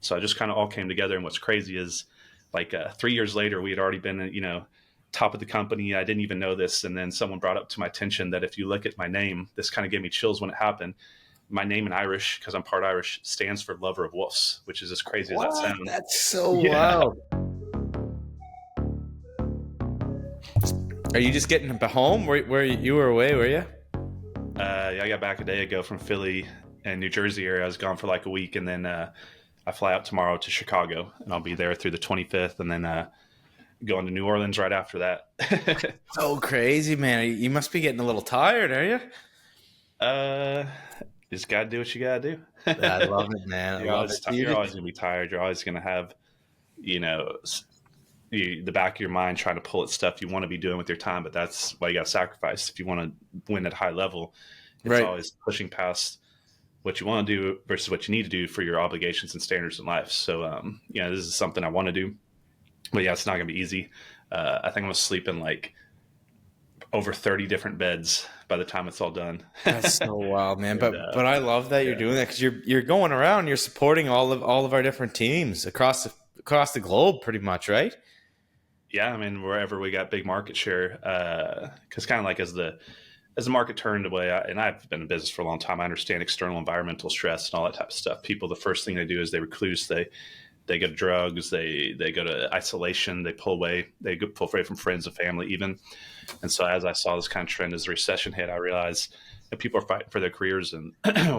So it just kind of all came together. And what's crazy is like 3 years later, we had already been, top of the company. I didn't even know this. And then someone brought up to my attention that if you look at my name, this kind of gave me chills when it happened. My name in Irish, because I'm part Irish, stands for lover of wolves, which is as crazy as that What? sounds. That's so Yeah. wild. Are you just getting home? Where you were away, were you? I got back a day ago from Philly and New Jersey area. I was gone for like a week, and then I fly out tomorrow to Chicago, and I'll be there through the 25th, and then going to New Orleans right after that. So crazy, man. You must be getting a little tired, are you? uh, just gotta do what you gotta do. I love it, man. I love it. You're always gonna be tired. You're always gonna have, you know, the back of your mind trying to pull at stuff you want to be doing with your time, but that's why you got to sacrifice. If you want to win at a high level, it's Right. always pushing past what you want to do versus what you need to do for your obligations and standards in life. So, this is something I want to do, but yeah, it's not going to be easy. I think I'm going to sleep in like over 30 different beds by the time it's all done. That's so wild, man. But And, but I love that you're doing that because you're going around, you're supporting all of our different teams across the globe, pretty much, right? Yeah, I mean, wherever we got big market share, because kind of like as the market turned away, and I've been in business for a long time, I understand external environmental stress and all that type of stuff. People, the first thing they do is they recluse, they go to drugs, they go to isolation, they pull away, pull away from friends and family even. And so as I saw this kind of trend as the recession hit, I realized that people are fighting for their careers, and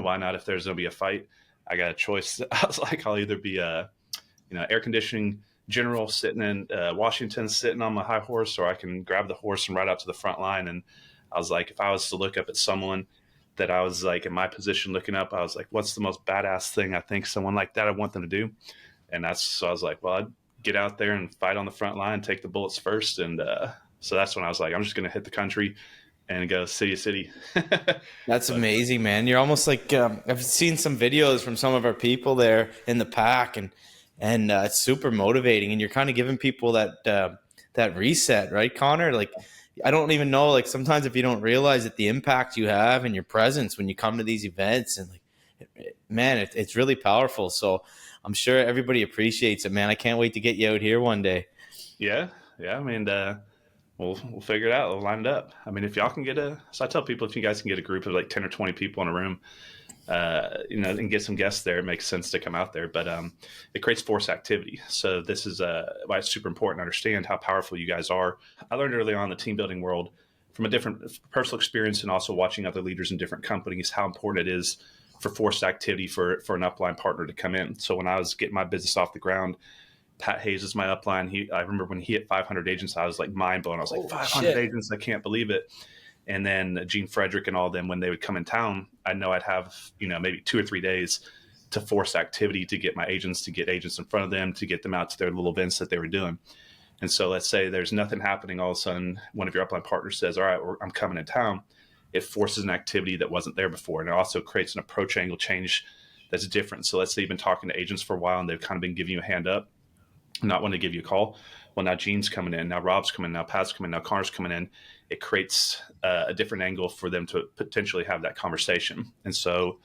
why not? If there's going to be a fight, I got a choice. I was like, I'll either be air conditioning general sitting in Washington, sitting on my high horse, or I can grab the horse and ride out to the front line. And I was like, if I was to look up at someone that I was like in my position looking up, I was like, what's the most badass thing I think someone like that I want them to do? And so I was like, well, I'd get out there and fight on the front line, take the bullets first. And so that's when I was like, I'm just going to hit the country and go city to city. That's amazing, man. You're almost like I've seen some videos from some of our people there in the pack, and it's super motivating. And you're kind of giving people that reset, right, Connor? Like, I don't even know. Like sometimes if you don't realize that the impact you have and your presence when you come to these events, and man, it's really powerful. So I'm sure everybody appreciates it, man. I can't wait to get you out here one day. Yeah. I mean, we'll figure it out. We'll line it up. I mean, if y'all can so I tell people if you guys can get a group of like 10 or 20 people in a room, and get some guests there, it makes sense to come out there. But it creates force activity. So this is why it's super important to understand how powerful you guys are. I learned early on in the team building world from a different personal experience and also watching other leaders in different companies how important it is for forced activity for an upline partner to come in. So when I was getting my business off the ground, Pat Hayes is my upline. I remember when he hit 500 agents, I was like mind blown. I was like, 500 agents, I can't believe it. And then Gene Frederick and all them, when they would come in town, I know I'd have, maybe 2 or 3 days to force activity to get my agents, to get agents in front of them, to get them out to their little events that they were doing. And so let's say there's nothing happening. All of a sudden, one of your upline partners says, all right, I'm coming in town. It forces an activity that wasn't there before. And it also creates an approach angle change that's different. So let's say you've been talking to agents for a while and they've kind of been giving you a hand up, not wanting to give you a call. Well, now Gene's coming in, now Rob's coming in, now Pat's coming in, now Connor's coming in. It creates a different angle for them to potentially have that conversation. And so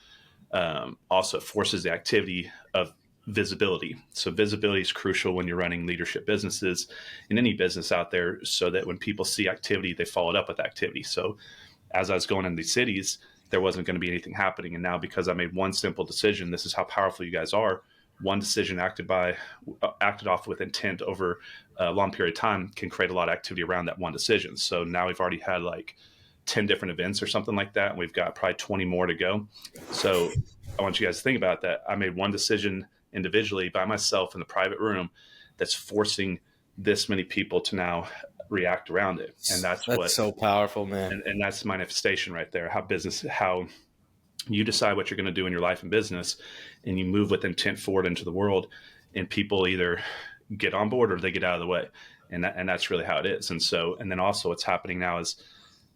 also it forces the activity of visibility. So visibility is crucial when you're running leadership businesses in any business out there, so that when people see activity, they follow it up with activity. So as I was going into these cities, there wasn't going to be anything happening. And now because I made one simple decision, this is how powerful you guys are. One decision acted off with intent over a long period of time can create a lot of activity around that one decision. So now we've already had like 10 different events or something like that. And we've got probably 20 more to go. So I want you guys to think about that. I made one decision individually by myself in the private room that's forcing this many people to now react around it. And that's so powerful, man. And that's the manifestation right there. How you decide what you're going to do in your life and business, and you move with intent forward into the world, and people either get on board or they get out of the way. And that's really how it is. And then also what's happening now is,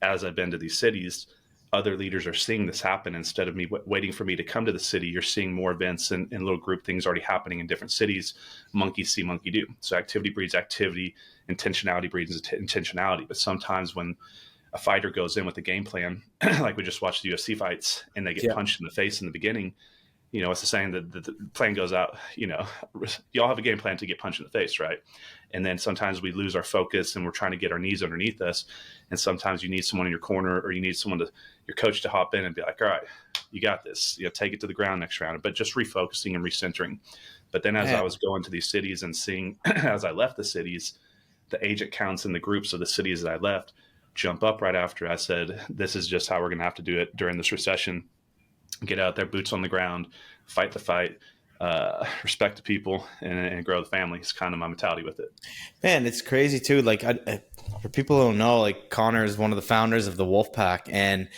as I've been to these cities, other leaders are seeing this happen. Instead of me waiting for me to come to the city, you're seeing more events and little group things already happening in different cities. Monkey see, monkey do. So activity breeds activity, intentionality breeds intentionality. But sometimes when a fighter goes in with a game plan, like we just watched the UFC fights, and they get punched in the face in the beginning, it's the saying that the plan goes out, you all have a game plan to get punched in the face, right? And then sometimes we lose our focus and we're trying to get our knees underneath us. And sometimes you need someone in your corner, or you need your coach to hop in and be like, all right, you got this, take it to the ground next round, but just refocusing and recentering. But then as I Man, was going to these cities and seeing, as I left the cities, the agent counts in the groups of the cities that I left jump up right after. I said, this is just how we're going to have to do it during this recession. Get out there, boots on the ground, fight the fight, respect the people, and grow the family. It's kind of my mentality with it. man, it's crazy too. Like, for people who don't know, like, Connor is one of the founders of the Wolfpack, and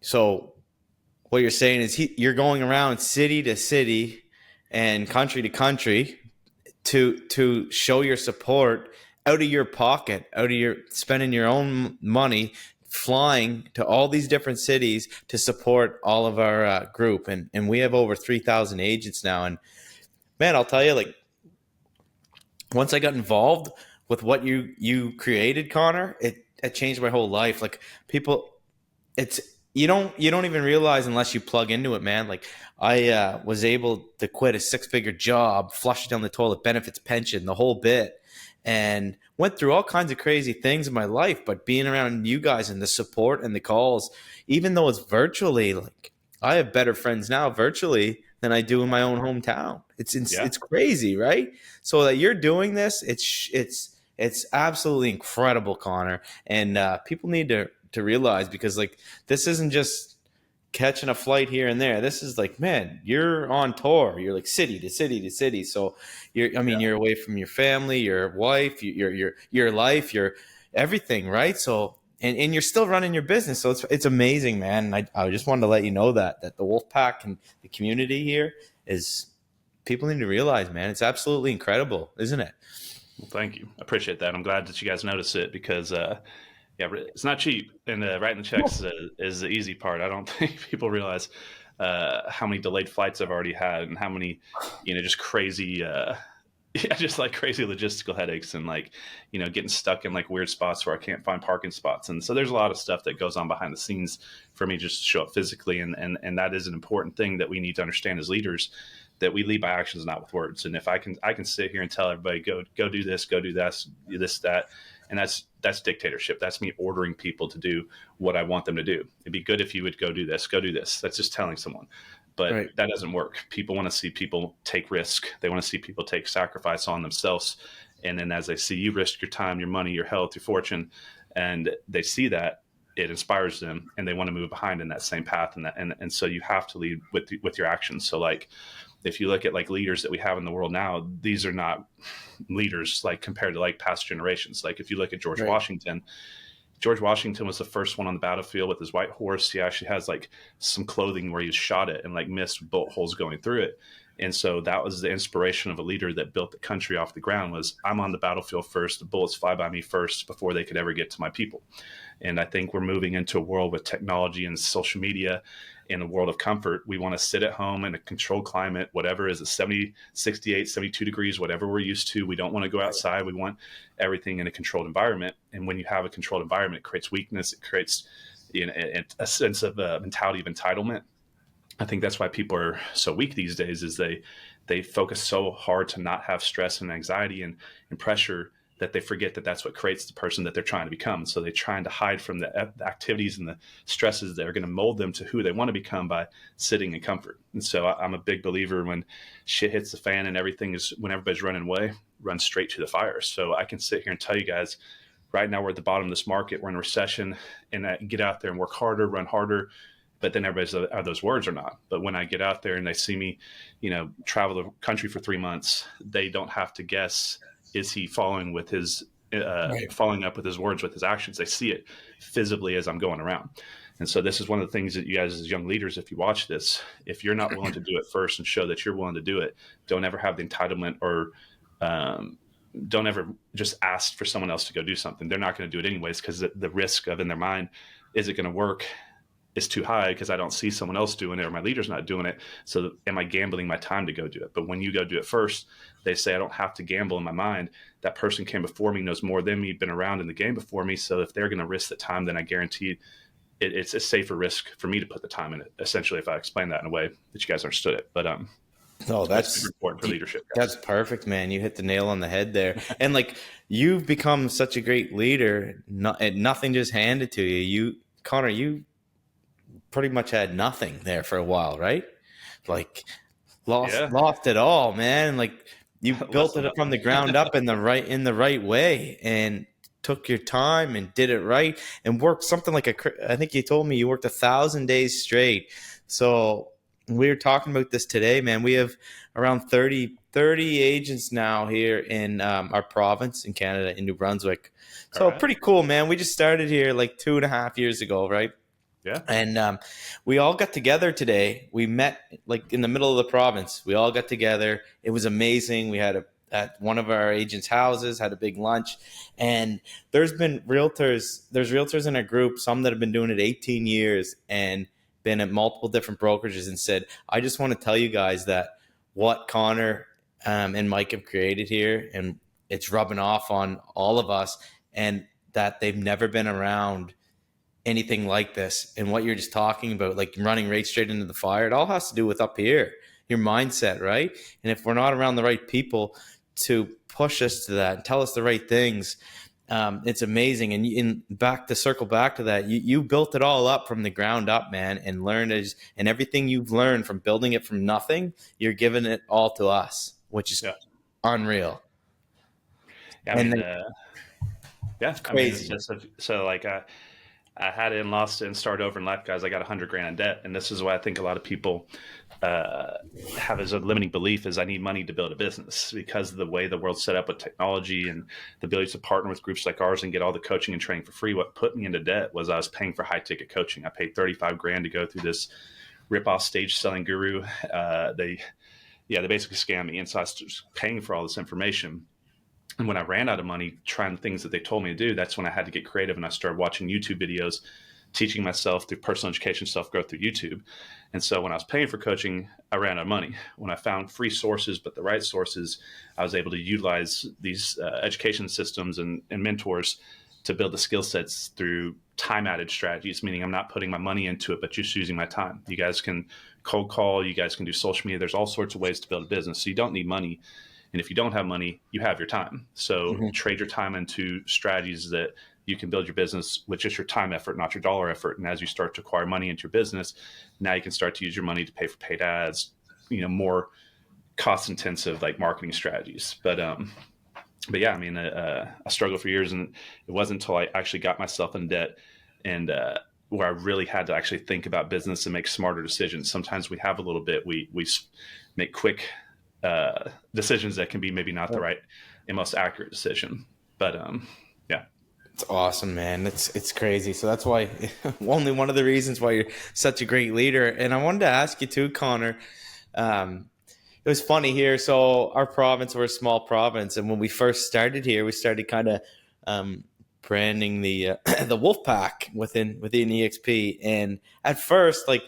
so what you're saying is you're going around city to city and country to country to show your support out of your pocket, out of your spending your own money, flying to all these different cities to support all of our group. And we have over 3,000 agents now. And man, I'll tell you, like, once I got involved with what you created, Connor, it changed my whole life. Like, people, it's, you don't even realize unless you plug into it, man. Like, I was able to quit a 6-figure job, flush it down the toilet, benefits, pension, the whole bit, and went through all kinds of crazy things in my life. But being around you guys and the support and the calls, even though it's virtually, like, I have better friends now virtually than I do in my own hometown. Yeah. It's crazy, right? So that you're doing this, it's absolutely incredible, Connor. And people need to realize, because, like, this isn't just catching a flight here and there. This is like, man, you're on tour. You're like city to city to city. So you're away from your family, your wife, your life, your everything, right? So and you're still running your business. So it's amazing, man. And I just wanted to let you know that the Wolfpack and the community here is, people need to realize, man, it's absolutely incredible, isn't it? Well, thank you. I appreciate that. I'm glad that you guys notice it, because it's not cheap, and writing the checks is the easy part. I don't think people realize how many delayed flights I've already had, and how many, just crazy, just like crazy logistical headaches, and like, getting stuck in like weird spots where I can't find parking spots. And so there's a lot of stuff that goes on behind the scenes for me just to show up physically. And that is an important thing that we need to understand as leaders, that we lead by actions, not with words. And if I can sit here and tell everybody, go do this, go do this, that. And that's dictatorship. That's me ordering people to do what I want them to do. It'd be good if you would go do this, go do this. That's just telling someone. But Right. that doesn't work. People want to see people take risk. They want to see people take sacrifice on themselves. And then as they see you risk your time, your money, your health, your fortune, and they see that, it inspires them, and they want to move behind in that same path. And so you have to lead with your actions. So like, if you look at like leaders that we have in the world now, these are not leaders like compared to like past generations. Like if you look at George Right. Washington was the first one on the battlefield with his white horse. He actually has like some clothing where he was shot at and like missed bullet holes going through it. And so that was the inspiration of a leader that built the country off the ground, was I'm on the battlefield first. The bullets fly by me first before they could ever get to my people. And I think we're moving into a world with technology and social media, in a world of comfort. We want to sit at home in a controlled climate, whatever is it, 70, 68, 72 degrees, whatever we're used to. We don't want to go outside. We want everything in a controlled environment. And when you have a controlled environment, it creates weakness. It creates a sense of mentality of entitlement. I think that's why people are so weak these days, is they focus so hard to not have stress and anxiety and pressure, that they forget that that's what creates the person that they're trying to become. So they're trying to hide from the activities and the stresses that are going to mold them to who they want to become by sitting in comfort. And so I'm a big believer, when shit hits the fan and when everybody's running away, run straight to the fire. So I can sit here and tell you guys, right now we're at the bottom of this market, we're in a recession, and I get out there and work harder, run harder. But then everybody's, are those words or not? But when I get out there and they see me, travel the country for 3 months, they don't have to guess, is he following with his Right. following up with his words, with his actions? They see it visibly as I'm going around. And so this is one of the things that you guys as young leaders, if you watch this, if you're not willing to do it first and show that you're willing to do it, don't ever have the entitlement, or don't ever just ask for someone else to go do something. They're not going to do it anyways, because the risk of, in their mind, is it going to work, is too high, because I don't see someone else doing it, or my leader's not doing it. So am I gambling my time to go do it? But when you go do it first, they say I don't have to gamble in my mind. That person came before me, knows more than me, been around in the game before me. So if they're going to risk the time, then I guarantee it's a safer risk for me to put the time in it. Essentially, if I explain that in a way that you guys understood it, but No, that's super important for leadership, that's guys. perfect, man. You hit the nail on the head there. And like, you've become such a great leader. And nothing just handed to you. Connor, you pretty much had nothing there for a while, right? Like, Yeah, lost it all, man. Like, you less built than it from the ground up in the right way, and took your time and did it right, and worked something like I think you told me you worked 1,000 days straight. So we were talking about this today, man. We have around 30 agents now here in our province in Canada, in New Brunswick. All So right. pretty cool, man. We just started here like 2.5 years ago, right? Yeah. And we all got together today. We met like in the middle of the province. We all got together. It was amazing. We had at one of our agents' houses, had a big lunch. And there's realtors in our group, some that have been doing it 18 years and been at multiple different brokerages, and said, I just want to tell you guys that what Connor and Mike have created here, and it's rubbing off on all of us, and that they've never been around anything like this. And what you're just talking about, like running right straight into the fire, it all has to do with up here, your mindset, right? And if we're not around the right people to push us to that and tell us the right things, it's amazing. And circle back to that, you built it all up from the ground up, man, and and everything you've learned from building it from nothing, you're giving it all to us, which is Yeah. unreal. Yeah. And then Yeah. it's I mean, it's crazy. just so like I had it and lost it and started over in life, guys. I got 100 grand in debt, and this is why I think a lot of people have as a limiting belief is I need money to build a business, because of the way the world's set up with technology and the ability to partner with groups like ours and get all the coaching and training for free. What put me into debt was I was paying for high ticket coaching. I paid 35 grand to go through this rip off stage selling guru. They basically scammed me, and so I was paying for all this information. And when I ran out of money trying things that they told me to do, that's when I had to get creative, and I started watching YouTube videos, teaching myself through personal education, self growth through YouTube. And so when I was paying for coaching, I ran out of money. When I found free sources, but the right sources, I was able to utilize these education systems and mentors to build the skill sets through time added strategies, meaning I'm not putting my money into it, but just using my time. You guys can cold call, you guys can do social media. There's all sorts of ways to build a business. So you don't need money. And if you don't have money, you have your time. So Mhm. trade your time into strategies that you can build your business with just your time effort, not your dollar effort. And as you start to acquire money into your business, now you can start to use your money to pay for paid ads, more cost intensive like marketing strategies. But yeah, I mean, I struggled for years, and it wasn't until I actually got myself in debt and where I really had to actually think about business and make smarter decisions. Sometimes we have a little bit, we make quick decisions that can be maybe not the right and most accurate decision. But yeah. It's awesome, man. It's crazy. So that's why only one of the reasons why you're such a great leader. And I wanted to ask you too, Connor. It was funny here. So our province, we're a small province, and when we first started here, we started kind of branding the the Wolfpack within EXP. And at first, like,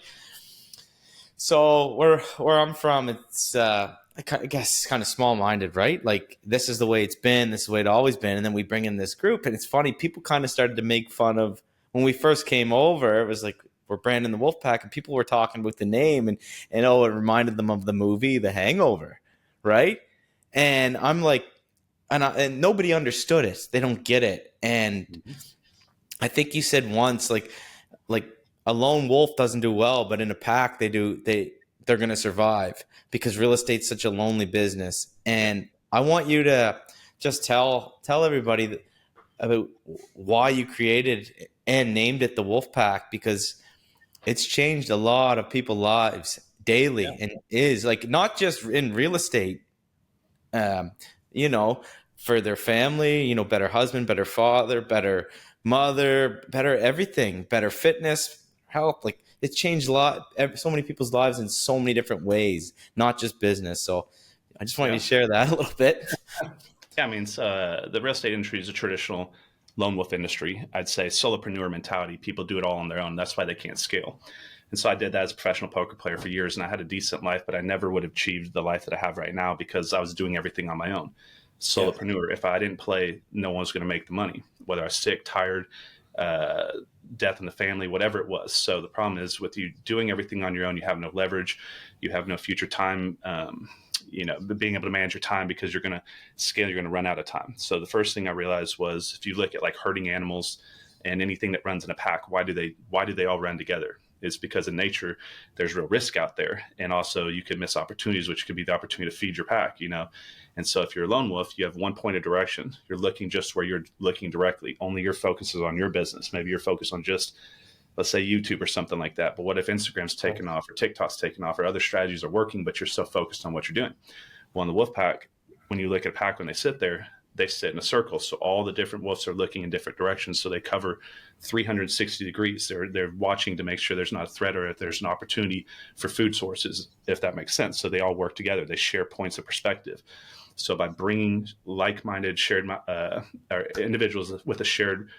so where I'm from, it's I guess kind of small minded, right? Like, this is the way it's been, this is the way it's always been, and then we bring in this group, and it's funny. People kind of started to make fun of when we first came over. It was like, we're branding the Wolfpack, and people were talking about the name, and oh, it reminded them of the movie The Hangover, right? And I'm like, and nobody understood it. They don't get it. And I think you said once, like a lone wolf doesn't do well, but in a pack they do. They're going to survive, because real estate's such a lonely business. And I want you to just tell everybody about why you created and named it the Wolfpack, because it's changed a lot of people's lives daily, Yeah. and is like not just in real estate, um, you know, for their family, better husband, better father, better mother, better everything, better fitness, health. Like, it changed a lot, so many people's lives in so many different ways, not just business. So I just wanted Yeah. to share that a little bit. Yeah, I mean, the real estate industry is a traditional lone wolf industry. I'd say solopreneur mentality. People do it all on their own. That's why they can't scale. And so I did that as a professional poker player for years, and I had a decent life, but I never would have achieved the life that I have right now because I was doing everything on my own. Yeah. Solopreneur. If I didn't play, no one was going to make the money. Whether I was sick, tired, uh, death in the family, whatever it was. So the problem is with you doing everything on your own, you have no leverage, you have no future time, being able to manage your time, because you're going to scale, you're going to run out of time. So the first thing I realized was, if you look at like herding animals and anything that runs in a pack, why do they all run together? It's because in nature, there's real risk out there. And also you could miss opportunities, which could be the opportunity to feed your pack, And so if you're a lone wolf, you have one point of direction. You're looking just where you're looking directly. Only your focus is on your business. Maybe you're focused on just, let's say, YouTube or something like that. But what if Instagram's taken off, or TikTok's taken off, or other strategies are working, but you're so focused on what you're doing? Well, in the wolf pack, when you look at a pack, when they sit there, they sit in a circle. So all the different wolves are looking in different directions. So they cover 360 degrees. They're watching to make sure there's not a threat, or if there's an opportunity for food sources, if that makes sense. So they all work together. They share points of perspective. So by bringing like-minded individuals with a shared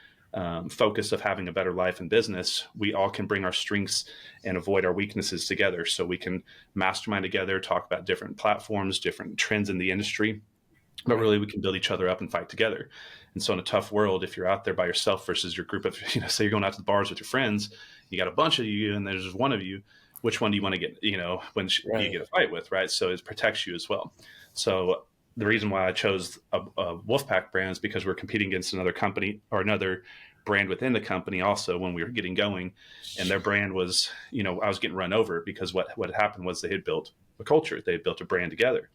focus of having a better life and business, we all can bring our strengths and avoid our weaknesses together. So we can mastermind together, talk about different platforms, different trends in the industry, but really we can build each other up and fight together. And so in a tough world, if you're out there by yourself versus your group of, say you're going out to the bars with your friends, you got a bunch of you and there's just one of you, which one do you want to get, when you get a fight with, right? So it protects you as well. So the reason why I chose a Wolfpack brand is because we're competing against another company or another brand within the company also when we were getting going. And their brand was, I was getting run over, because what had happened was they had built a culture. They had built a brand together.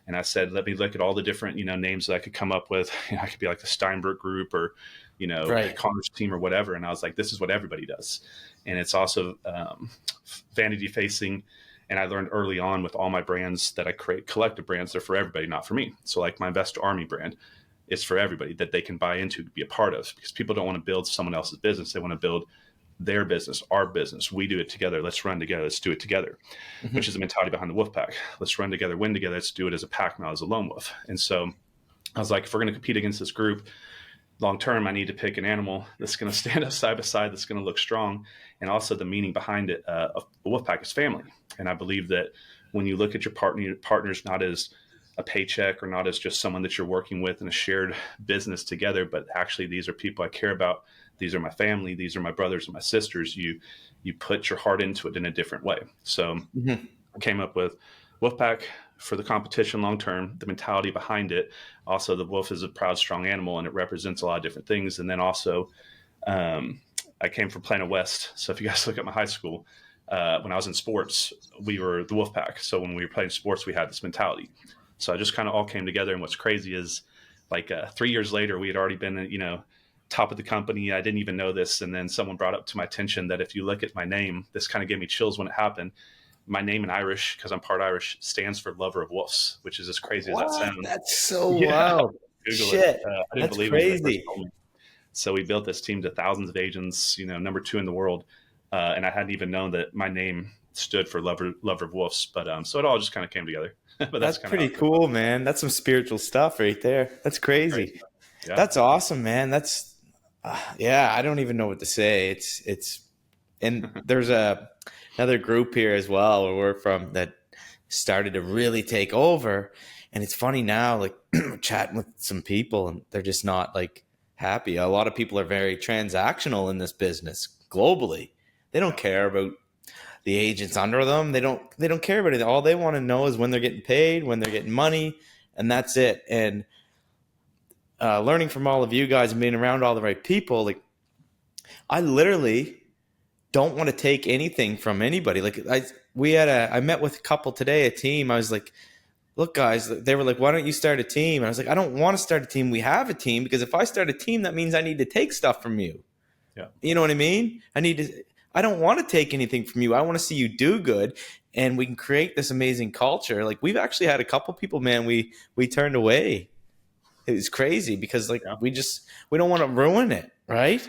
And I said, let me look at all the different, names that I could come up with. I could be like the Steinbrook group, or, Connor's team, or whatever. And I was like, this is what everybody does. And it's also vanity facing. And I learned early on with all my brands that I create collective brands. They're for everybody, not for me. So like my Investor Army brand is for everybody, that they can buy into, be a part of, because people don't want to build someone else's business. They want to build their business, our business. We do it together. Let's run together. Let's do it together, which is the mentality behind the Wolfpack. Let's run together, win together. Let's do it as a pack, not as a lone wolf. And so I was like, if we're going to compete against this group long term, I need to pick an animal that's going to stand up side by side, that's going to look strong. And also the meaning behind it of the Wolfpack is family. And I believe that when you look at your partners not as a paycheck, or not as just someone that you're working with in a shared business together, but actually these are people I care about. These are my family. These are my brothers and my sisters. You put your heart into it in a different way. So I came up with Wolfpack for the competition long term, the mentality behind it. Also, the wolf is a proud, strong animal, and it represents a lot of different things. And then also, I came from Plano West. So if you guys look at my high school, when I was in sports, we were the Wolfpack. So when we were playing sports, we had this mentality. So I just kind of all came together. And what's crazy is, like 3 years later, we had already been, top of the company. I didn't even know this. And then someone brought up to my attention that if you look at my name, this kind of gave me chills when it happened. My name in Irish, because I'm part Irish, stands for lover of wolves, which is as crazy as that sounds. That's so wild. Google Shit. it. I didn't That's believe crazy. it. So we built this team to thousands of agents, number 2 in the world. And I hadn't even known that my name stood for lover of wolves. But so it all just kind of came together. But that's pretty cool, man. That's some spiritual stuff right there. That's crazy. Yeah. That's awesome, man. That's I don't even know what to say. It's and there's another group here as well where we're from that started to really take over. And it's funny now, like chatting with some people, and they're just not like happy. A lot of people are very transactional in this business globally. They don't care about the agents under them. They don't care about it. All they want to know is when they're getting paid, when they're getting money, and that's it. And learning from all of you guys and being around all the right people, like I literally don't want to take anything from anybody. Like I met with a couple today, a team. I was like, look, guys, they were like, why don't you start a team? And I was like, I don't want to start a team. We have a team, because if I start a team, that means I need to take stuff from you. Yeah. You know what I mean? I don't want to take anything from you. I want to see you do good, and we can create this amazing culture. Like we've actually had a couple people, man, we turned away. It was crazy because we don't want to ruin it, right?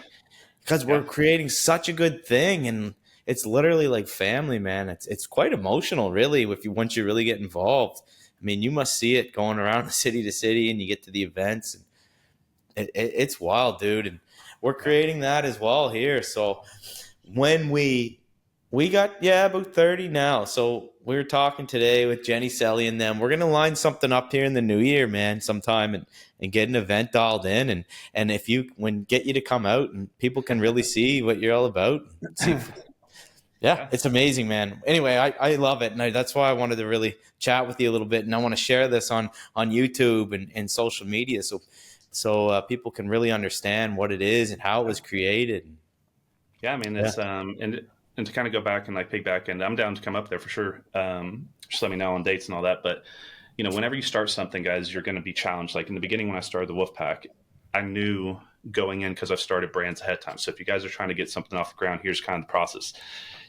Because we're creating such a good thing, and it's literally like family, man. It's quite emotional, really, once you really get involved. I mean, you must see it going around the city to city, and you get to the events, and it's wild, dude. And we're creating that as well here. So when we We got, yeah, about 30 now. So we were talking today with Jenny Selly and them. We're gonna line something up here in the new year, man, sometime, and get an event dialed in, and if you when get you to come out and people can really see what you're all about. See if, yeah, Yeah. it's amazing, man. Anyway, I love it, and that's why I wanted to really chat with you a little bit, and I want to share this on YouTube and social media, so people can really understand what it is and how it was created. Yeah, I mean, Yeah. it's and to kind of go back and like piggyback, and I'm down to come up there for sure. Just let me know on dates and all that. But whenever you start something, guys, you're going to be challenged. Like in the beginning when I started the Wolfpack, I knew going in because I've started brands ahead of time. So if you guys are trying to get something off the ground, here's kind of the process.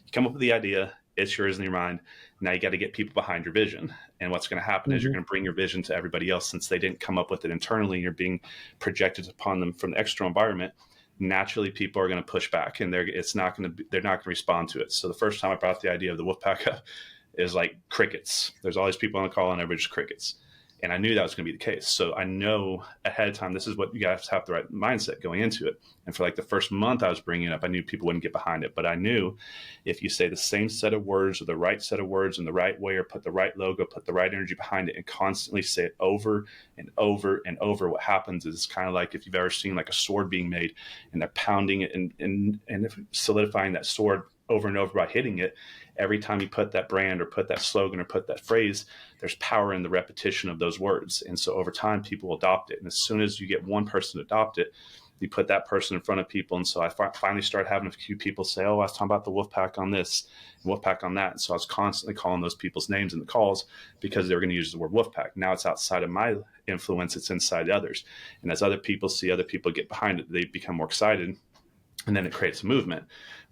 You come up with the idea, it's yours in your mind. Now you got to get people behind your vision. And what's going to happen is you're Mhm. going to bring your vision to everybody else since they didn't come up with it internally. You're being projected upon them from the external environment. Naturally, people are going to push back, and they're not going to respond to it. So the first time I brought the idea of the Wolfpack up is like crickets. There's all these people on the call, and everybody's crickets. And I knew that was going to be the case. So I know ahead of time, this is what you guys have the right mindset going into it. And for like the first month I was bringing it up, I knew people wouldn't get behind it. But I knew if you say the same set of words or the right set of words in the right way, or put the right logo, put the right energy behind it, and constantly say it over and over and over, what happens is kind of like if you've ever seen like a sword being made and they're pounding it and solidifying that sword over and over by hitting it. Every time you put that brand or put that slogan or put that phrase, there's power in the repetition of those words. And so over time, people adopt it. And as soon as you get one person to adopt it, you put that person in front of people. And so I finally started having a few people say, oh, I was talking about the Wolfpack on this, Wolfpack on that. And so I was constantly calling those people's names in the calls because they were going to use the word Wolfpack. Now it's outside of my influence, it's inside others. And as other people see other people get behind it, they become more excited. And then it creates a movement.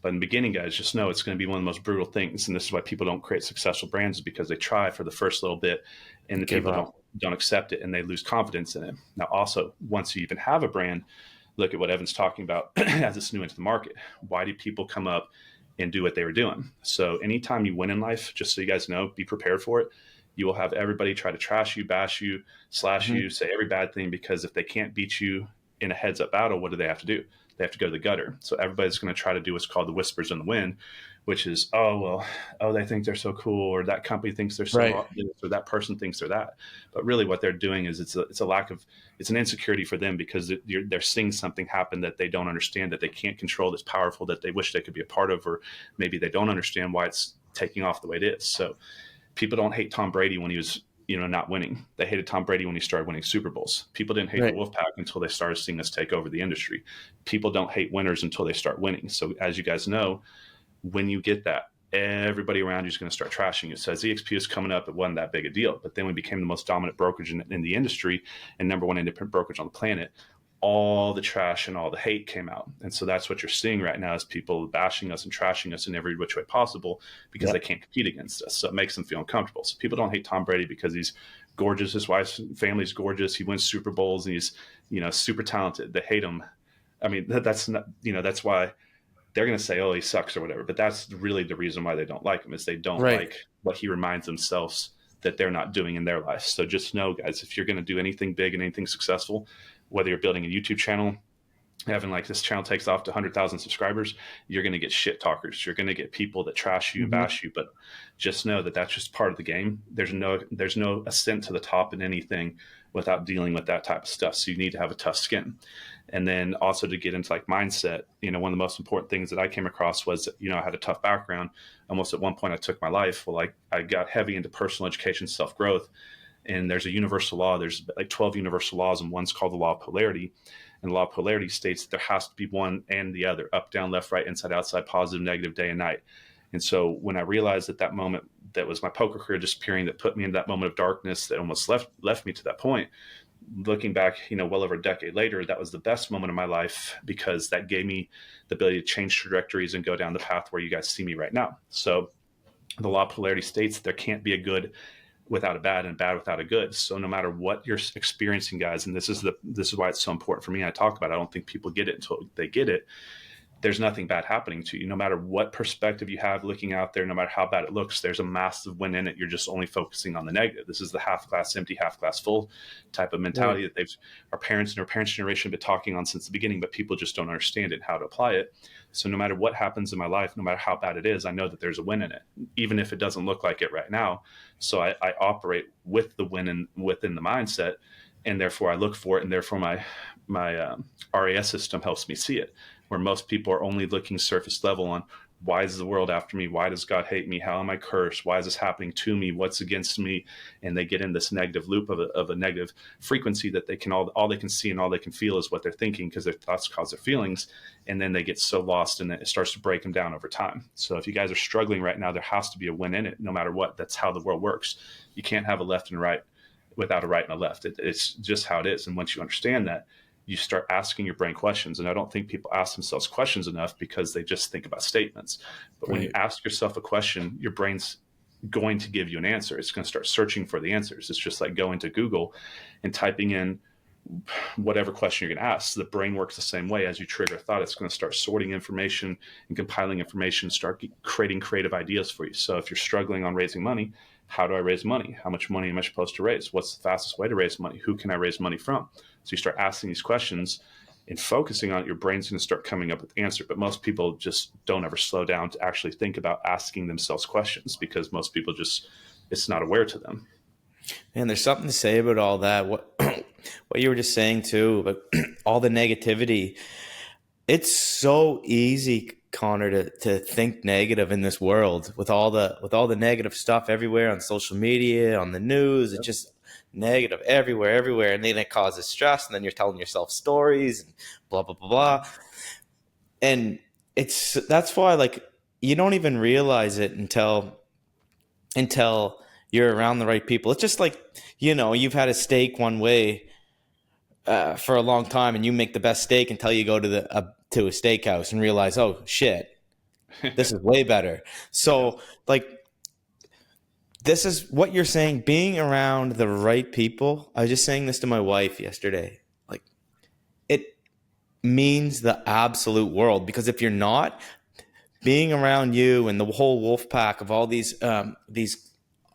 But in the beginning, guys, just know it's going to be one of the most brutal things. And this is why people don't create successful brands, is because they try for the first little bit and the Give people up. don't accept it and they lose confidence in it. Now, also, once you even have a brand, look at what Evan's talking about as it's new into the market. Why do people come up and do what they were doing? So anytime you win in life, just so you guys know, be prepared for it. You will have everybody try to trash you, bash you, slash Mhm. you, say every bad thing, because if they can't beat you in a heads up battle, what do they have to do? They have to go to the gutter. So everybody's going to try to do what's called the whispers in the wind, which is, oh, well, oh, they think they're so cool, or that company thinks they're Right. so this, or that person thinks they're that. But really what they're doing is it's a lack of, it's an insecurity for them because they're seeing something happen that they don't understand, that they can't control, that's powerful, that they wish they could be a part of, or maybe they don't understand why it's taking off the way it is. So people don't hate Tom Brady when he was not winning. They hated Tom Brady when he started winning Super Bowls. People didn't hate the Right. Wolfpack until they started seeing us take over the industry. People don't hate winners until they start winning. So as you guys know, when you get that, everybody around you is going to start trashing you. So as EXP is coming up, it wasn't that big a deal. But then we became the most dominant brokerage in the industry and number one independent brokerage on the planet. All the trash and all the hate came out. And so that's what you're seeing right now is people bashing us and trashing us in every which way possible because they Yep. can't compete against us. So it makes them feel uncomfortable. So people don't hate Tom Brady because he's gorgeous. His wife's family's gorgeous. He wins Super Bowls and he's, super talented. They hate him. I mean, that's not, that's why they're going to say, oh, he sucks or whatever. But that's really the reason why they don't like him is they don't Right. like what he reminds themselves that they're not doing in their life. So just know, guys, if you're going to do anything big and anything successful, whether you're building a YouTube channel, having like this channel takes off to 100,000 subscribers, you're going to get shit talkers. You're going to get people that trash you and Mhm. bash you. But just know that that's just part of the game. There's no ascent to the top in anything without dealing with that type of stuff. So you need to have a tough skin. And then also to get into like mindset, one of the most important things that I came across was, I had a tough background. Almost at one point I took my life. Well, like I got heavy into personal education, self-growth. And there's a universal law. There's like 12 universal laws, and one's called the law of polarity. And the law of polarity states that there has to be one and the other, up, down, left, right, inside, outside, positive, negative, day and night. And so when I realized that moment that was my poker career disappearing, that put me in that moment of darkness that almost left me to that point, looking back, well over a decade later, that was the best moment of my life because that gave me the ability to change trajectories and go down the path where you guys see me right now. So the law of polarity states that there can't be a good without a bad and bad without a good. So no matter what you're experiencing, guys, and this is why it's so important for me. I talk about it. I don't think people get it until they get it. there's nothing bad happening to you. No matter what perspective you have looking out there, no matter how bad it looks, there's a massive win in it. You're just only focusing on the negative. This is the half glass empty, half glass full type of mentality Right. that our parents and our parents' generation have been talking on since the beginning, but people just don't understand it, how to apply it. So no matter what happens in my life, no matter how bad it is, I know that there's a win in it, even if it doesn't look like it right now. So I operate with the win within the mindset, and therefore I look for it, and therefore my RAS system helps me see it, where most people are only looking surface level on why is the world after me? Why does God hate me? How am I cursed? Why is this happening to me? What's against me? And they get in this negative loop of a negative frequency that they can all they can see and all they can feel is what they're thinking, because their thoughts cause their feelings. And then they get so lost, and it starts to break them down over time. So if you guys are struggling right now, there has to be a win in it, no matter what. That's how the world works. You can't have a left and a right without a right and a left. It's just how it is. And once you understand that, you start asking your brain questions. And I don't think people ask themselves questions enough, because they just think about statements. But when you ask yourself a question, your brain's going to give you an answer. It's going to start searching for the answers. It's just like going to Google and typing in whatever question you're going to ask. The brain works the same way. As you trigger a thought, it's going to start sorting information and compiling information, start creating creative ideas for you. So if you're struggling on raising money, how do I raise money? How much money am I supposed to raise? What's the fastest way to raise money? Who can I raise money from? So you start asking these questions and focusing on it, your brain's going to start coming up with the answer. But most people just don't ever slow down to actually think about asking themselves questions, because most people just, it's not aware to them. Man, there's something to say about all that. What what you were just saying too, about all the negativity. It's so easy, Connor, to think negative in this world with all the negative stuff everywhere on social media, on the news. It's just negative everywhere, and then it causes stress, and then you're telling yourself stories and blah blah blah blah. And that's why, like, you don't even realize it until you're around the right people. It's just like, you've had a steak one way for a long time, and you make the best steak until you go to a steakhouse and realize, oh shit, this is way better. So like, this is what you're saying, being around the right people. I was just saying this to my wife yesterday. Like, it means the absolute world, because if you're not, being around you and the whole Wolfpack of all these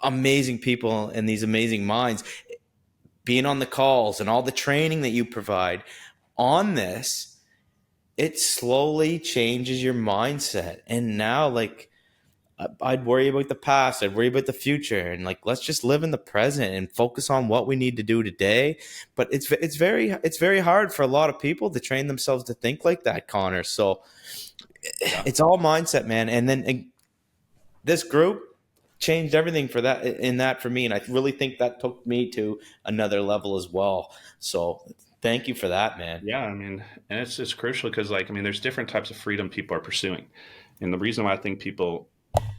amazing people and these amazing minds, being on the calls and all the training that you provide on this, it slowly changes your mindset. And now, like, I'd worry about the past, I'd worry about the future, and like, let's just live in the present and focus on what we need to do today. But it's very hard for a lot of people to train themselves to think like that, Connor. So it's all mindset, man. And then this group changed everything for me, and I really think that took me to another level as well. So thank you for that, man. Yeah, I mean, and it's crucial, because, like, I mean, there's different types of freedom people are pursuing. And the reason why I think people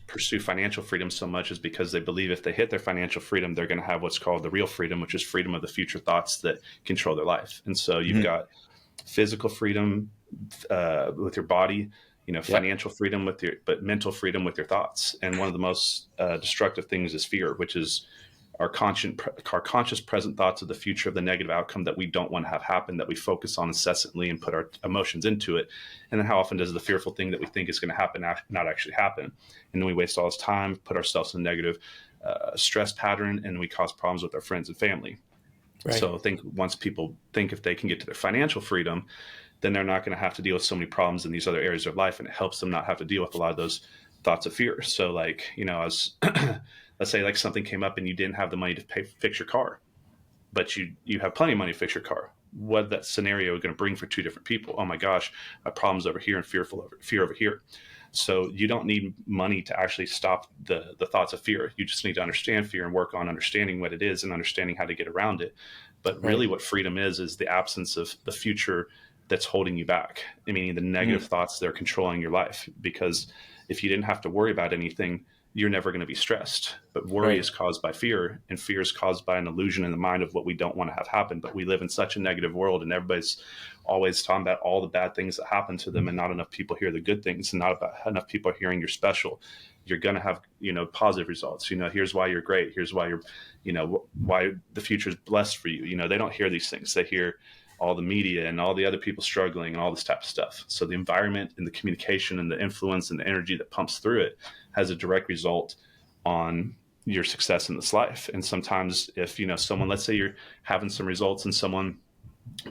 pursue financial freedom so much is because they believe if they hit their financial freedom, they're going to have what's called the real freedom, which is freedom of the future thoughts that control their life. And so you've got physical freedom with your body, financial freedom but mental freedom with your thoughts. And one of the most destructive things is fear, which is our conscious present thoughts of the future, of the negative outcome that we don't want to have happen, that we focus on incessantly and put our emotions into it. And then how often does the fearful thing that we think is going to happen not actually happen? And then we waste all this time, put ourselves in a negative stress pattern, and we cause problems with our friends and family. Right. So once people think if they can get to their financial freedom, then they're not going to have to deal with so many problems in these other areas of life, and it helps them not have to deal with a lot of those thoughts of fear. So, like, as let's say, like, something came up and you didn't have the money to fix your car, but you have plenty of money to fix your car. What that scenario is going to bring for two different people? Oh my gosh, my problem's over here and fear over here. So you don't need money to actually stop the thoughts of fear. You just need to understand fear and work on understanding what it is and understanding how to get around it. But really what freedom is the absence of the future that's holding you back. I mean, the negative thoughts that are controlling your life. Because if you didn't have to worry about anything, you're never going to be stressed. But worry is caused by fear, and fear is caused by an illusion in the mind of what we don't want to have happen. But we live in such a negative world, and everybody's always talking about all the bad things that happen to them, and not enough people hear the good things, and not enough people are hearing you're special. You're going to have, positive results. Here's why you're great. Here's why you're, why the future is blessed for you. They don't hear these things. They hear all the media and all the other people struggling and all this type of stuff. So the environment and the communication and the influence and the energy that pumps through it has a direct result on your success in this life. And sometimes if, someone, let's say you're having some results and someone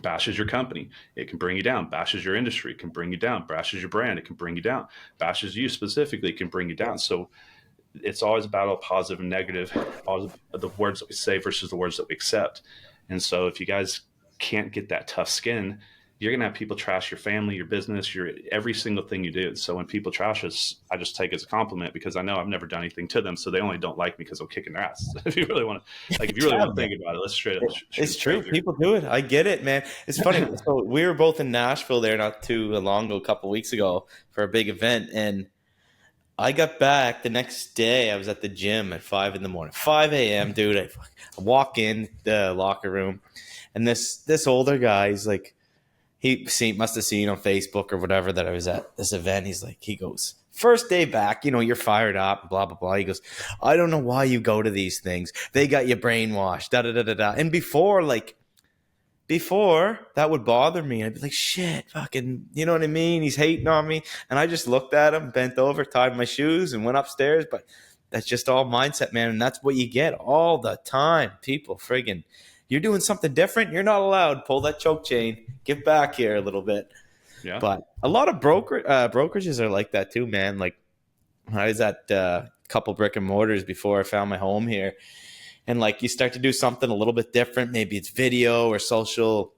bashes your company, it can bring you down. Bashes your industry, it can bring you down. Bashes your brand, it can bring you down. Bashes you specifically, it can bring you down. So it's always a battle of positive and negative, all the words that we say versus the words that we accept. And so if you guys can't get that tough skin, you're going to have people trash your family, your business, your every single thing you do. So when people trash us, I just take it as a compliment because I know I've never done anything to them. So they only don't like me because I'm kicking their ass. If you really want to, if you really want to think about it, let's straight up. It's true. People do it. I get it, man. It's funny. So we were both in Nashville there not too long ago, a couple of weeks ago for a big event. And I got back the next day. I was at the gym at 5 a.m. 5 a.m., dude. I walk in the locker room and this older guy, he's like, must have seen on Facebook or whatever that I was at this event. He goes, first day back, you're fired up, blah, blah, blah. He goes, I don't know why you go to these things. They got you brainwashed, da, da, da, da, da. And before that would bother me. I'd be like, shit, fucking, you know what I mean? He's hating on me. And I just looked at him, bent over, tied my shoes and went upstairs. But that's just all mindset, man. And that's what you get all the time. People friggin'. You're doing something different. You're not allowed. Pull that choke chain. Get back here a little bit. Yeah. But a lot of brokerages are like that too, man. Like I was at a couple brick and mortars before I found my home here. And like you start to do something a little bit different. Maybe it's video or social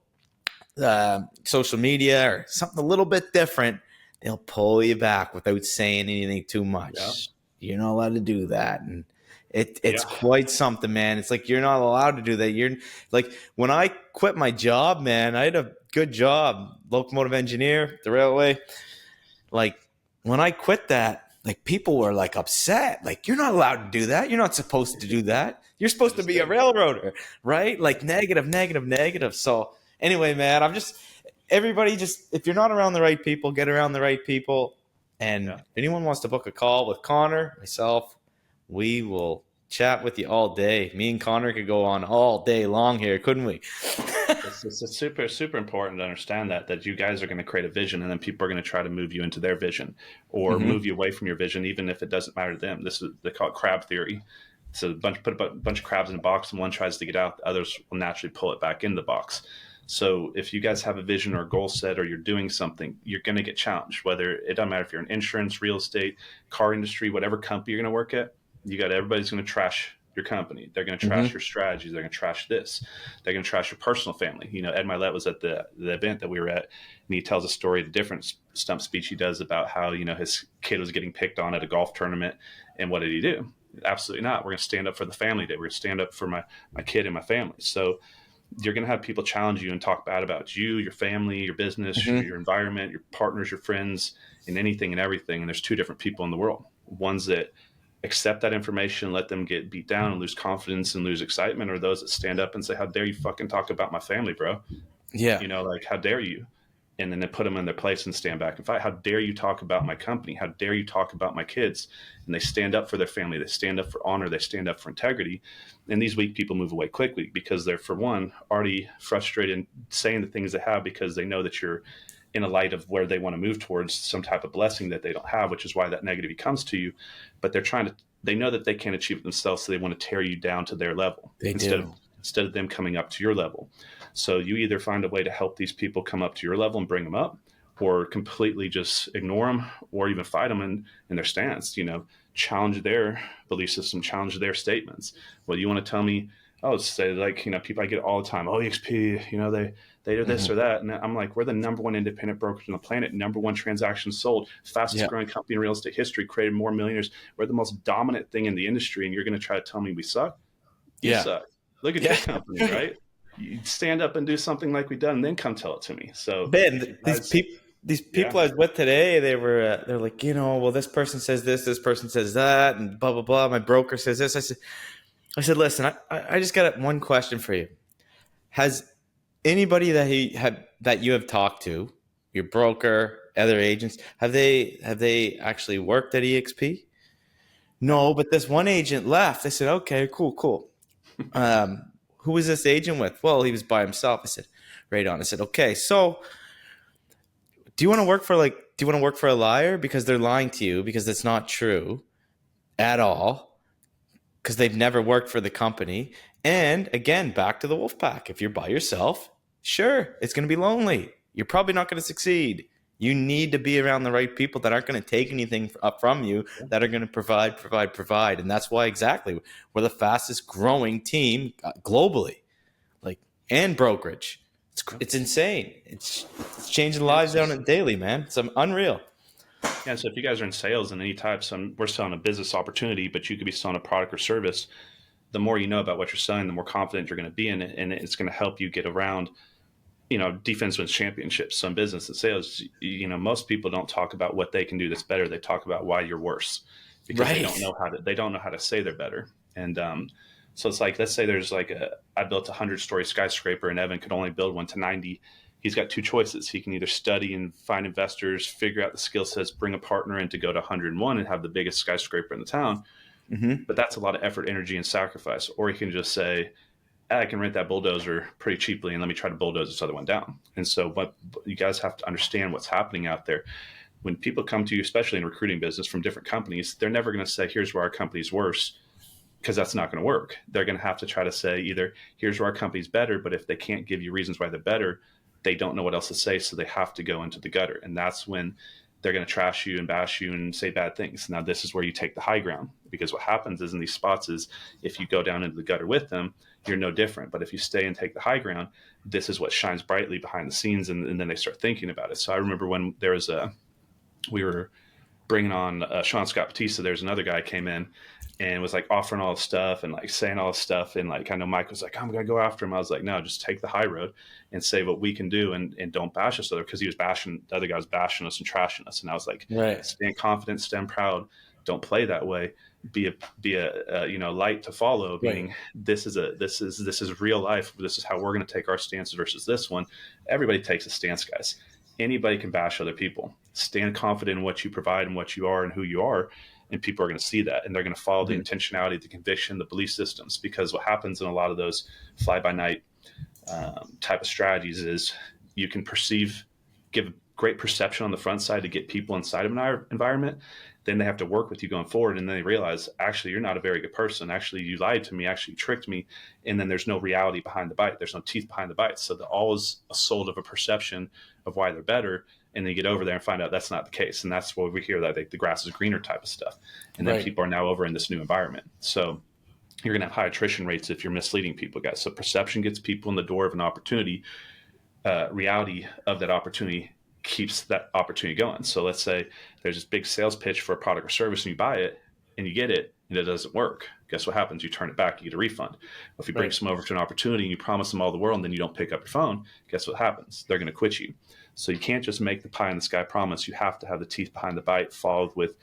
media or something a little bit different. They'll pull you back without saying anything too much. Yeah. You're not allowed to do that. And it's quite something, man. It's like you're not allowed to do that. You're like when I quit my job, man, I had a good job, locomotive engineer, the railway. Like when I quit that, like people were like upset. Like you're not allowed to do that. You're not supposed to do that. You're supposed to be a railroader, right? Like negative. So anyway, man, everybody if you're not around the right people, get around the right people. And if anyone wants to book a call with Connor, myself, we will chat with you all day. Me and Connor could go on all day long here, couldn't we? It's super, super important to understand that you guys are going to create a vision and then people are going to try to move you into their vision or move you away from your vision, even if it doesn't matter to them. They call it crab theory. So put a bunch of crabs in a box and one tries to get out, the others will naturally pull it back in the box. So if you guys have a vision or a goal set or you're doing something, you're going to get challenged, it doesn't matter if you're in insurance, real estate, car industry, whatever company you're going to work at. Everybody's going to trash your company. They're going to trash your strategies. They're going to trash this. They're going to trash your personal family. Ed Milet was at the event that we were at, and he tells a story, the different stump speech he does about how, his kid was getting picked on at a golf tournament. And what did he do? Absolutely not. We're going to stand up for the family day. We're going to stand up for my kid and my family. So you're going to have people challenge you and talk bad about you, your family, your business, your environment, your partners, your friends, and anything and everything. And there's two different people in the world. Ones that accept that information, let them get beat down and lose confidence and lose excitement, or those that stand up and say, how dare you fucking talk about my family, bro? Yeah. How dare you? And then they put them in their place and stand back and fight. How dare you talk about my company? How dare you talk about my kids? And they stand up for their family. They stand up for honor. They stand up for integrity. And these weak people move away quickly because they're, for one, already frustrated and saying the things they have because they know that you're in a light of where they want to move towards some type of blessing that they don't have, which is why that negativity comes to you. But they know that they can't achieve it themselves, so they want to tear you down to their level instead of them coming up to your level. So you either find a way to help these people come up to your level and bring them up, or completely just ignore them, or even fight them in their stance. Challenge their belief system, challenge their statements. Well, you want to tell me, say people I get all the time, EXP, they do this or that. And I'm like, we're the number one independent brokerage on the planet, number one transactions sold, fastest growing company in real estate history, created more millionaires. We're the most dominant thing in the industry. And you're going to try to tell me we suck? You suck. Look at your company, right? You stand up and do something like we've done and then come tell it to me. So Ben, these people I was with today, they're like, well, this person says this person says that, and blah, blah, blah. My broker says this. I said, listen, I just got one question for you. Has anybody that you have talked to, your broker, other agents, have they actually worked at EXP? No, but this one agent left. I said, okay, cool. Who was this agent with? Well, he was by himself. I said, right on. I said, okay, so do you want to work for a liar because they're lying to you because it's not true at all because they've never worked for the company? And again, back to the Wolfpack. If you're by yourself, sure, it's going to be lonely. You're probably not going to succeed. You need to be around the right people that aren't going to take anything up from you, that are going to provide. And that's why exactly we're the fastest growing team globally, like, and brokerage. It's insane. It's changing lives down it daily, man. It's unreal. Yeah, so if you guys are in sales in any type, we're selling a business opportunity, but you could be selling a product or service. The more you know about what you're selling, the more confident you're going to be in it, and it's going to help you get around. Defense wins championships. So in business and sales, most people don't talk about what they can do that's better. They talk about why you're worse because Right. they don't know how to say they're better. And so it's like, let's say there's I built a 100-story skyscraper and Evan could only build one to 90. He's got two choices. He can either study and find investors, figure out the skill sets, bring a partner in to go to 101 and have the biggest skyscraper in the town. Mm-hmm. But that's a lot of effort, energy, and sacrifice. Or he can just say, I can rent that bulldozer pretty cheaply and let me try to bulldoze this other one down. And so, but you guys have to understand what's happening out there. When people come to you, especially in recruiting business from different companies, they're never going to say, here's where our company's worse, because that's not going to work. They're going to have to try to say either, here's where our company's better, but if they can't give you reasons why they're better, they don't know what else to say, so they have to go into the gutter. And that's when they're going to trash you and bash you and say bad things. Now, this is where you take the high ground, because what happens is in these spots is if you go down into the gutter with them, you're no different. But if you stay and take the high ground, this is what shines brightly behind the scenes, and then they start thinking about it. So I remember when we were bringing on Sean Scott Batista, there's another guy came in and was like offering all this stuff and like saying all this stuff. And like, I know Mike was like, I'm going to go after him. I was like, no, just take the high road and say what we can do and don't bash us other, because he was bashing, the other guy was bashing us and trashing us. And I was like, Right. stand confident, stand proud. Don't play that way. Be a light to follow. Right. Meaning this is real life. This is how we're going to take our stance versus this one. Everybody takes a stance, guys. Anybody can bash other people. Stand confident in what you provide and what you are and who you are, and people are going to see that, and they're going to follow the intentionality, the conviction, the belief systems. Because what happens in a lot of those fly-by-night type of strategies is you can give great perception on the front side to get people inside of an environment. Then they have to work with you going forward, and then they realize, actually, you're not a very good person. Actually, you lied to me. Actually, you tricked me. And then there's no reality behind the bite. There's no teeth behind the bite. So they're always sold of a perception of why they're better. And they get over there and find out that's not the case. And that's what we hear, that the grass is greener type of stuff. And then people are now over in this new environment. So you're going to have high attrition rates if you're misleading people, guys. So perception gets people in the door of an opportunity. Reality of that opportunity keeps that opportunity going. So let's say there's this big sales pitch for a product or service and you buy it and you get it and it doesn't work. Guess what happens? You turn it back, you get a refund. If you bring someone over to an opportunity and you promise them all the world and then you don't pick up your phone, guess what happens? They're going to quit you. So you can't just make the pie in the sky promise. You have to have the teeth behind the bite, followed with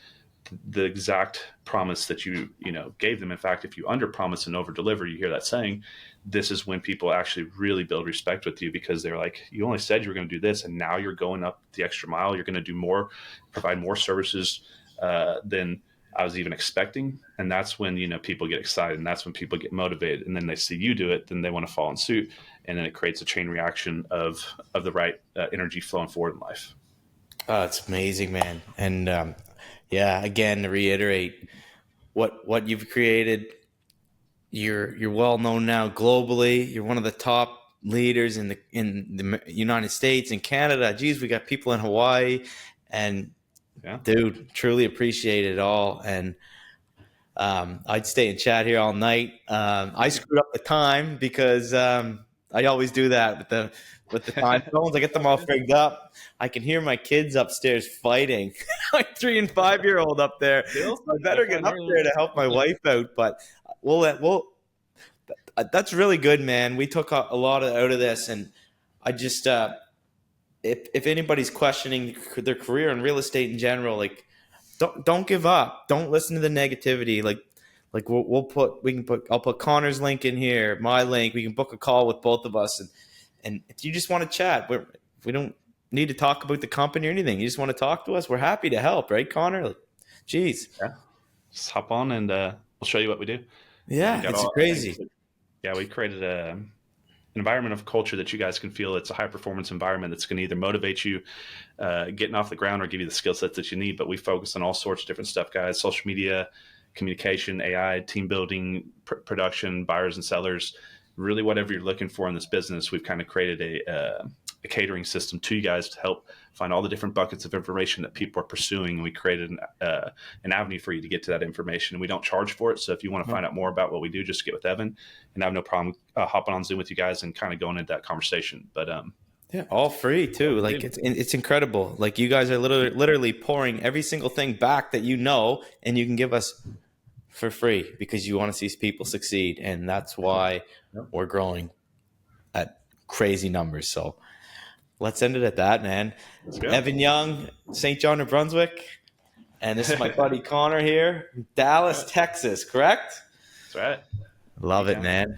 the exact promise that you gave them. In fact, if you under promise and over deliver, you hear that saying, this is when people actually really build respect with you, because they're like, you only said you were going to do this, and now you're going up the extra mile. You're going to do more, provide more services than I was even expecting. And that's when people get excited, and that's when people get motivated, and then they see you do it, then they want to follow in suit, and then it creates a chain reaction of the right energy flowing forward in life. Oh, it's amazing, man. And yeah, again, to reiterate what you've created, you're well known now globally. You're one of the top leaders in the United States and Canada. Geez, we got people in Hawaii, and dude, truly appreciate it all. And I'd stay and chat here all night. I screwed up the time because I always do that with the time zones. I get them all figured up. I can hear my kids upstairs fighting, my 3 and 5-year-old up there. So I better get up there to help my wife out. But that's really good, man. We took a lot out of this, and I just if anybody's questioning their career in real estate in general, like don't give up. Don't listen to the negativity. I'll put Connor's link in here, my link. We can book a call with both of us, and if you just want to chat, we don't need to talk about the company or anything. You just want to talk to us, we're happy to help, right, Connor? Like, geez. Yeah. Just hop on and we'll show you what we do. Yeah, it's crazy. Yeah, we created environment of culture that you guys can feel it's a high performance environment that's going to either motivate you getting off the ground or give you the skill sets that you need. But we focus on all sorts of different stuff, guys: social media, communication, AI, team building, production, buyers and sellers. Really, whatever you're looking for in this business, we've kind of created a catering system to you guys to help find all the different buckets of information that people are pursuing. And we created an avenue for you to get to that information. And we don't charge for it. So if you want to find out more about what we do, just get with Evan, and I have no problem hopping on Zoom with you guys and kind of going into that conversation. But yeah, all free too. Like it's incredible. Like you guys are literally pouring every single thing back that you know, and you can give us for free because you want to see people succeed, and that's why we're growing at crazy numbers. So let's end it at that, man. Evan Young, St. John of Brunswick, and this is my buddy Connor here, Dallas, Texas. Correct? That's right. Love it, man.